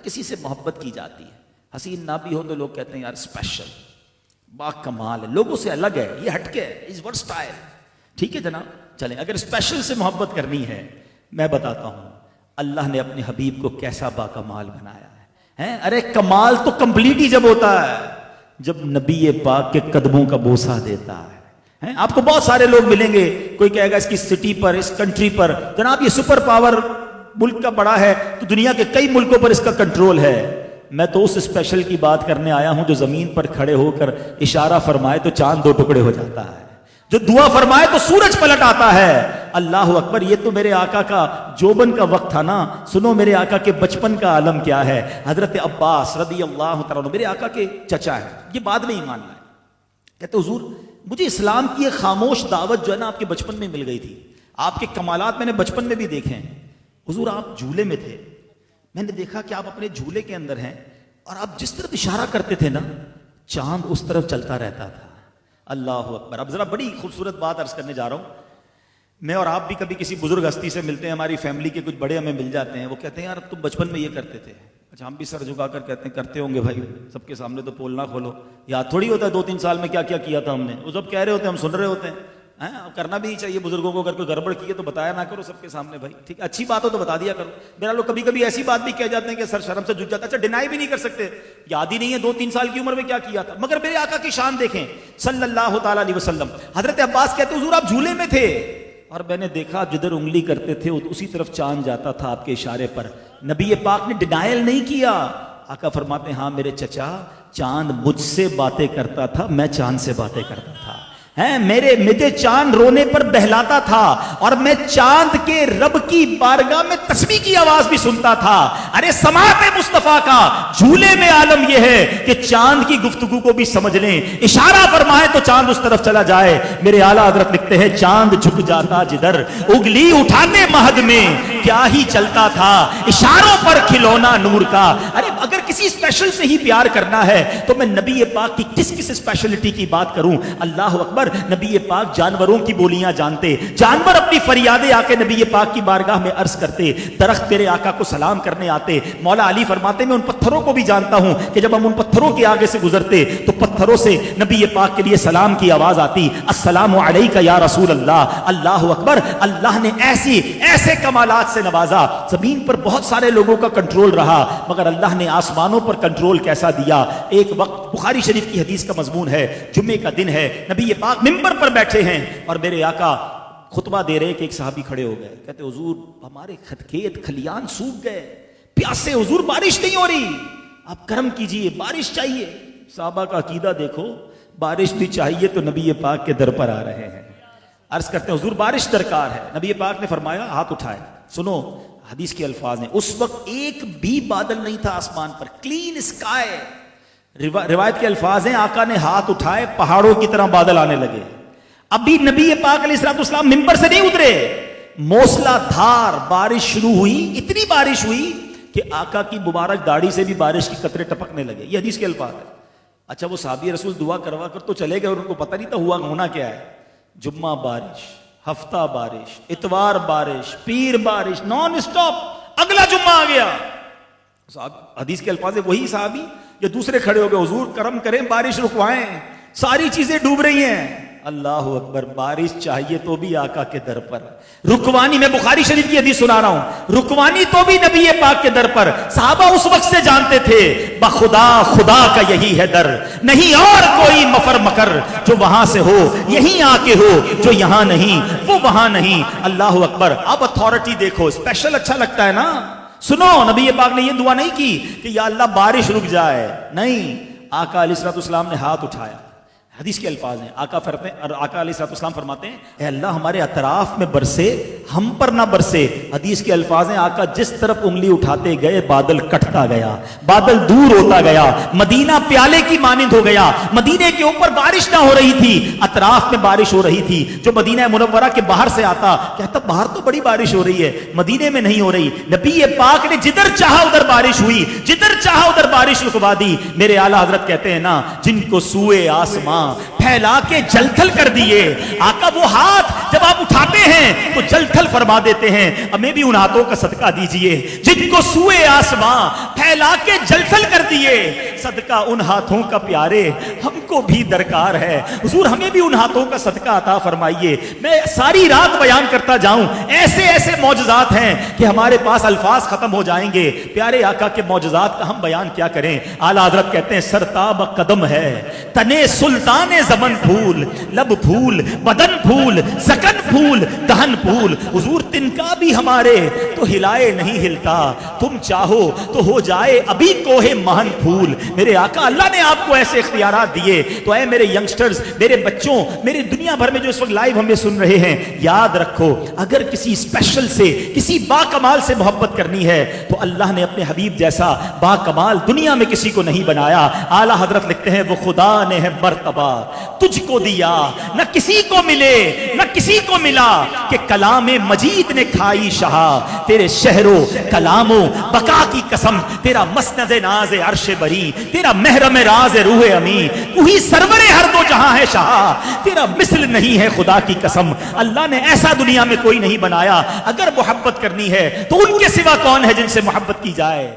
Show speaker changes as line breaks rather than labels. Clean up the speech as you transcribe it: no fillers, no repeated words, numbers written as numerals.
کسی سے محبت کی جاتی ہے، حسین نہ بھی ہو تو لوگ کہتے ہیں یار اسپیشل، با کمال ہے، لوگوں سے الگ ہے، یہ ہٹ کے ہے، از ورسٹائل. ٹھیک ہے جناب، چلیں اگر اسپیشل سے محبت کرنی ہے، میں بتاتا ہوں اللہ نے اپنے حبیب کو کیسا با کمال بنایا ہے. ارے کمال تو کمپلیٹ ہی جب ہوتا ہے جب نبی پاک کے قدموں کا بوسہ دیتا ہے. آپ کو بہت سارے لوگ ملیں گے، کوئی کہے گا اس کی سٹی پر، اس کنٹری پر، جناب یہ سپر پاور ملک کا بڑا ہے تو دنیا کے کئی ملکوں پر اس کا کنٹرول ہے. میں تو اس اسپیشل کی بات کرنے آیا ہوں جو زمین پر کھڑے ہو کر اشارہ فرمائے تو چاند 2 ٹکڑے ہو جاتا ہے، جو دعا فرمائے تو سورج پلٹ آتا ہے. اللہ اکبر. یہ تو میرے آقا کا جوبن کا وقت تھا نا. سنو میرے آقا کے بچپن کا عالم کیا ہے. حضرت عباس رضی اللہ تعالیٰ عنہ میرے آقا کے چچا ہیں، یہ بعد میں ایمان لائے. کہتے حضور مجھے اسلام کی ایک خاموش دعوت جو ہے نا آپ کے بچپن میں مل گئی تھی، آپ کے کمالات میں نے بچپن میں بھی دیکھے ہیں. حضور آپ جھولے میں تھے، میں نے دیکھا کہ آپ اپنے جھولے کے اندر ہیں اور آپ جس طرف اشارہ کرتے تھے نا چاند اس طرف چلتا رہتا تھا. اللہ اکبر. اب ذرا بڑی خوبصورت بات عرض کرنے جا رہا ہوں. میں اور آپ بھی کبھی کسی بزرگ ہستی سے ملتے ہیں، ہماری فیملی کے کچھ بڑے ہمیں مل جاتے ہیں، وہ کہتے ہیں یار تم بچپن میں یہ کرتے تھے. اچھا ہم بھی سر جھکا کر کہتے ہیں کرتے ہوں گے بھائی، سب کے سامنے تو پول نہ کھولو، یاد تھوڑی ہوتا ہے 2-3 سال میں کیا کیا کیا تھا ہم نے. وہ سب کہہ رہے ہوتے ہیں، ہم سن رہے ہوتے ہیں. کرنا بھی نہیں چاہیے بزرگوں کو، اگر کوئی گڑبڑ کی ہے تو بتایا نہ کرو سب کے سامنے بھائی، ٹھیک ہے، اچھی بات ہو تو بتا دیا کرو. میرا لوگ کبھی کبھی ایسی بات بھی کہہ جاتے ہیں کہ سر شرم سے جھک جاتا ہے. اچھا ڈینائی بھی نہیں کر سکتے، یاد ہی نہیں ہے 2-3 سال کی عمر میں کیا کیا تھا. مگر میرے آقا کی شان دیکھیں صلی اللہ تعالیٰ علیہ وسلم. حضرت عباس کہتے حضور آپ جھولے میں تھے اور میں نے دیکھا آپ جدھر انگلی کرتے تھے اسی طرف چاند جاتا تھا آپ کے اشارے پر. نبی پاک نے ڈینائل نہیں کیا. آقا فرماتے ہیں ہاں میرے چچا چاند مجھ سے باتیں کرتا تھا، میں چاند سے باتیں کرتا تھا. مجھے چاند رونے پر بہلاتا تھا اور میں چاند کے رب کی بارگاہ میں تسبیح کی آواز بھی سنتا تھا. ارے سماعت مصطفیٰ کا جھولے میں عالم یہ ہے کہ چاند کی گفتگو کو بھی سمجھ لیں، اشارہ فرمائے تو چاند اس طرف چلا جائے. میرے اعلیٰ حضرت لکھتے ہیں چاند جھک جاتا جدھر اگلی اٹھانے مہد میں کیا ہی چلتا تھا اشاروں پر کھلونا نور کا. ارے اگر کسی اسپیشل سے ہی پیار کرنا ہے تو میں نبی پاک کی کس اسپیشلٹی کی بات کروں. اللہ اکبر. نبی پاک جانوروں کی بولیاں جانتے، جانور اپنی فریادیں آ کے نبی پاک کی بارگاہ میں عرض کرتے، درخت میرے آقا کو سلام کرنے آتے. مولا علی فرماتے میں ان پتھروں کو بھی جانتا ہوں کہ جب ہم ان پتھروں کے آگے سے گزرتے تو پتھروں سے نبی پاک کے لیے سلام کی آواز آتی، السلام علیکہ یا رسول اللہ. اللہ اکبر. اللہ نے ایسے کمالات سے نوازا. زمین پر بہت سارے لوگوں کا کنٹرول رہا مگر اللہ نے آسمانوں پر کنٹرول کیسا دیا. ایک وقت بخاری شریف کی حدیث کا مضمون ہے، جمعے کا دن ہے، نبی پاک ممبر پر بیٹھے ہیں اور میرے آقا خطبہ دے رہے کہ ایک صحابی کھڑے ہو گئے. کہتے حضور ہمارے کھیت کھلیان سوکھ گئے، پیاسے حضور بارش نہیں ہو رہی، آپ کرم کیجئے، بارش چاہیے. صحابہ کا عقیدہ دیکھو، بارش بھی چاہیے تو نبی پاک کے در پر آ رہے ہیں. عرض کرتے ہیں حضور بارش درکار ہے. نبی پاک نے فرمایا ہاتھ اٹھائے. سنو حدیث کے الفاظ ہیں، اس وقت ایک بھی بادل نہیں تھا آسمان پر، کلین اسکائی. روایت کے الفاظ ہیں آقا نے ہاتھ اٹھائے، پہاڑوں کی طرح بادل آنے لگے. ابھی نبی پاک علیہ السلام ممبر سے نہیں اترے، موسلا دھار بارش شروع ہوئی. اتنی بارش ہوئی کہ آقا کی مبارک داڑھی سے بھی بارش کی قطرے ٹپکنے لگے. یہ حدیث کے الفاظ ہیں. اچھا وہ صحابی رسول دعا کروا کر تو چلے گئے اور ان کو پتہ نہیں تھا ہونا کیا ہے. جمعہ بارش، ہفتہ بارش، اتوار بارش، پیر بارش، نان اسٹاپ. اگلا جمعہ آ گیا. حدیث کے الفاظ وہی صحابی یا دوسرے کھڑے ہو گئے، حضور کرم کریں بارش رکوائیں، ساری چیزیں ڈوب رہی ہیں. اللہ اکبر. بارش چاہیے تو بھی آقا کے در پر رکوانی. میں بخاری شریف کی حدیث سنا رہا ہوں، رکوانی تو بھی نبی پاک کے در پر. صحابہ اس وقت سے جانتے تھے بخدا خدا کا یہی ہے در، نہیں اور کوئی مفر مکر جو وہاں سے ہو یہیں آ کے ہو، جو یہاں نہیں وہ وہاں نہیں. اللہ اکبر. اب اتھارٹی دیکھو، اسپیشل اچھا لگتا ہے نا. سنو نبی پاک نے یہ دعا نہیں کی کہ یا اللہ بارش رک جائے، نہیں. آقا علیہ السلام نے ہاتھ اٹھایا. حدیث کے الفاظ ہیں، آقا علیہ السلام فرماتے ہیں اے اللہ ہمارے اطراف میں برسے، ہم پر نہ برسے. حدیث کے الفاظ ہیں آقا جس طرف انگلی اٹھاتے گئے بادل کٹتا گیا، بادل دور ہوتا گیا، مدینہ پیالے کی مانند ہو گیا. مدینے کے اوپر بارش نہ ہو رہی تھی، اطراف میں بارش ہو رہی تھی. جو مدینہ منورہ کے باہر سے آتا کہتا باہر تو بڑی بارش ہو رہی ہے، مدینے میں نہیں ہو رہی. نبی پاک نے جدھر چاہا ادھر بارش ہوئی، جدھر چاہا ادھر بارش رکوا دی. میرے اعلیٰ حضرت کہتے ہیں نا جن کو سوئے آسمان پھیلا کے جل تھل کر دیے. آقا وہ ہاتھ جب آپ اٹھاتے ہیں تو جل تھل فرما دیتے ہیں. ہمیں بھی ان ہاتھوں کا صدقہ دیجئے جن کو سوئے آسماں پھیلا کے جل تھل کر دیے. صدقہ ان ہاتھوں کا پیارے ہم کو بھی درکار ہے. حضور ہمیں بھی ان ہاتھوں کا صدقہ عطا فرمائیے. میں ساری رات بیان کرتا جاؤں, ایسے ایسے معجزات ہیں کہ ہمارے پاس الفاظ ختم ہو جائیں گے. پیارے آقا کے معجزات کا ہم بیان کیا کریں. اعلیٰ حضرت کہتے ہیں سرتاب قدم ہے تنے سلطان زمن پھول, لب پھول, بدن پھول, سکن پھول, دہن پھول. حضور تنکا بھی ہمارے تو ہلائے نہیں ہلتا, تم چاہو تو ہو جائے ابھی کوہ مہن پھول. میرے آقا اللہ نے آپ کو ایسے اختیارات دیے, تو اے میرے ینگسٹرز, میرے بچوں, میرے دنیا بھر میں جو اس وقت لائیو ہمیں سن رہے ہیں, یاد رکھو اگر کسی اسپیشل سے, کسی با کمال سے محبت کرنی ہے تو اللہ نے اپنے حبیب جیسا با کمال دنیا میں کسی کو نہیں بنایا. اعلیٰ حضرت لکھتے ہیں وہ خدا نے ہے مرتبہ تجھ کو دیا, نہ کسی کو ملے نہ کسی کو ملا, کہ کلام مجید نے کھائی شہا. تیرے شہروں کلاموں بقا کی قسم, تیرا مسند ناز عرش بری, تیرا محرم راز روح امی, وہی سرور ہر دو جہاں ہے شہا, تیرا مثل نہیں ہے خدا کی قسم. اللہ نے ایسا دنیا میں کوئی نہیں بنایا. اگر محبت کرنی ہے تو ان کے سوا کون ہے جن سے محبت کی جائے.